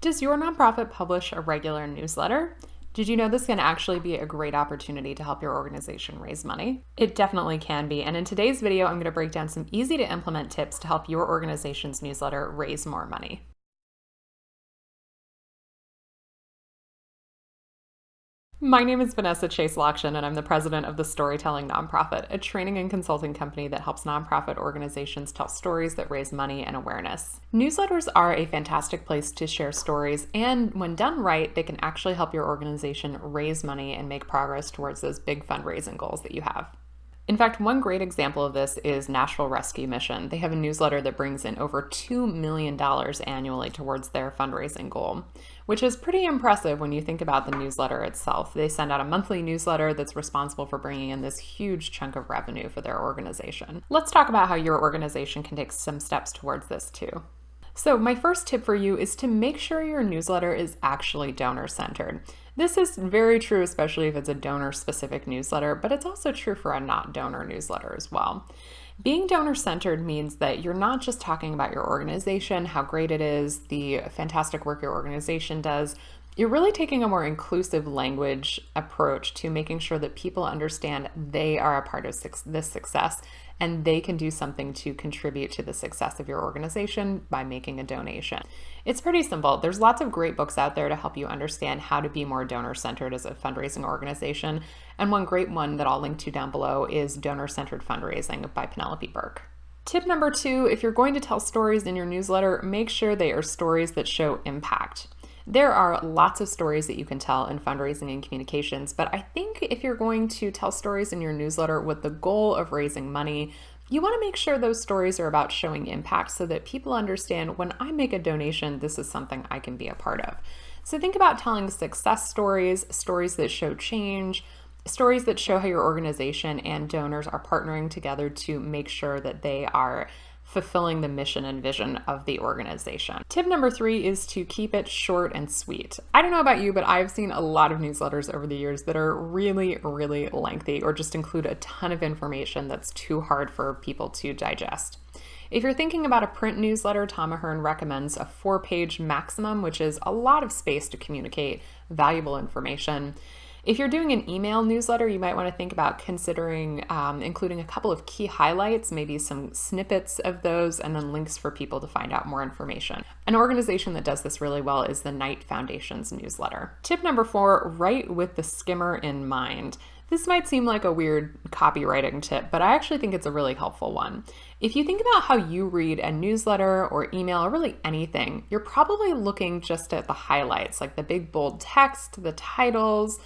Does your nonprofit publish a regular newsletter? Did you know this can actually be a great opportunity to help your organization raise money? It definitely can be, and in today's video, I'm going to break down some easy to implement tips to help your organization's newsletter raise more money. My name is Vanessa Lockshin, and I'm the president of the Storytelling Nonprofit, a training and consulting company that helps nonprofit organizations tell stories that raise money and awareness. Newsletters are a fantastic place to share stories, and when done right, they can actually help your organization raise money and make progress towards those big fundraising goals that you have. In fact, one great example of this is Nashville Rescue Mission. They have a newsletter that brings in over $2 million annually towards their fundraising goal, which is pretty impressive when you think about the newsletter itself. They send out a monthly newsletter that's responsible for bringing in this huge chunk of revenue for their organization. Let's talk about how your organization can take some steps towards this too. So my first tip for you is to make sure your newsletter is actually donor-centered. This is very true, especially if it's a donor-specific newsletter, but it's also true for a not donor newsletter as well. Being donor-centered means that you're not just talking about your organization, how great it is, the fantastic work your organization does. You're really taking a more inclusive language approach to making sure that people understand they are a part of this success and they can do something to contribute to the success of your organization by making a donation. It's pretty simple. There's lots of great books out there to help you understand how to be more donor-centered as a fundraising organization. And one great one that I'll link to down below is Donor-Centered Fundraising by Penelope Burke. Tip number 2, if you're going to tell stories in your newsletter, make sure they are stories that show impact. There are lots of stories that you can tell in fundraising and communications, but I think if you're going to tell stories in your newsletter with the goal of raising money, you want to make sure those stories are about showing impact so that people understand when I make a donation, this is something I can be a part of. So think about telling success stories, stories that show change, stories that show how your organization and donors are partnering together to make sure that they are fulfilling the mission and vision of the organization. Tip number 3 is to keep it short and sweet. I don't know about you, but I've seen a lot of newsletters over the years that are really, really lengthy or just include a ton of information that's too hard for people to digest. If you're thinking about a print newsletter, Tom Ahern recommends a 4-page maximum, which is a lot of space to communicate valuable information. If you're doing an email newsletter, you might want to think about considering including a couple of key highlights, maybe some snippets of those, and then links for people to find out more information. An organization that does this really well is the Knight Foundation's newsletter. Tip number 4, write with the skimmer in mind. This might seem like a weird copywriting tip, but I actually think it's a really helpful one. If you think about how you read a newsletter or email or really anything, you're probably looking just at the highlights, like the big bold text, the titles,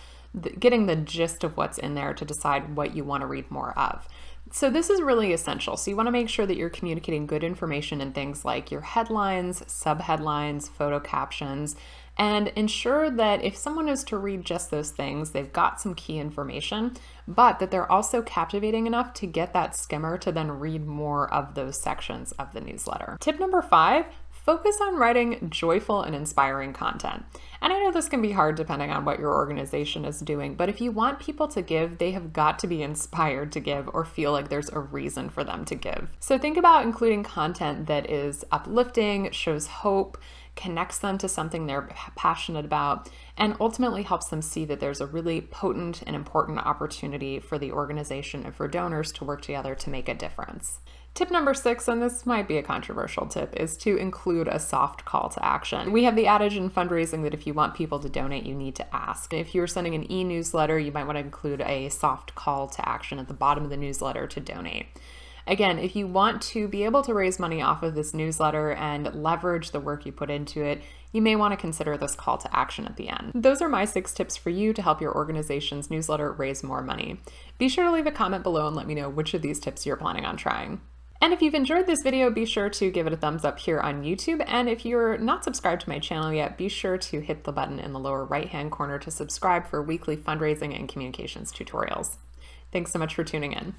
getting the gist of what's in there to decide what you want to read more of. So this is really essential. So you want to make sure that you're communicating good information in things like your headlines, subheadlines, photo captions, and ensure that if someone is to read just those things, they've got some key information, but that they're also captivating enough to get that skimmer to then read more of those sections of the newsletter. Tip number 5, focus on writing joyful and inspiring content. And I know this can be hard depending on what your organization is doing, but if you want people to give, they have got to be inspired to give or feel like there's a reason for them to give. So think about including content that is uplifting, shows hope, connects them to something they're passionate about, and ultimately helps them see that there's a really potent and important opportunity for the organization and for donors to work together to make a difference. Tip number 6, and this might be a controversial tip, is to include a soft call to action. We have the adage in fundraising that if you want people to donate, you need to ask. If you're sending an e-newsletter, you might want to include a soft call to action at the bottom of the newsletter to donate. Again, if you want to be able to raise money off of this newsletter and leverage the work you put into it, you may want to consider this call to action at the end. Those are my 6 tips for you to help your organization's newsletter raise more money. Be sure to leave a comment below and let me know which of these tips you're planning on trying. And if you've enjoyed this video, be sure to give it a thumbs up here on YouTube. And if you're not subscribed to my channel yet, be sure to hit the button in the lower right-hand corner to subscribe for weekly fundraising and communications tutorials. Thanks so much for tuning in.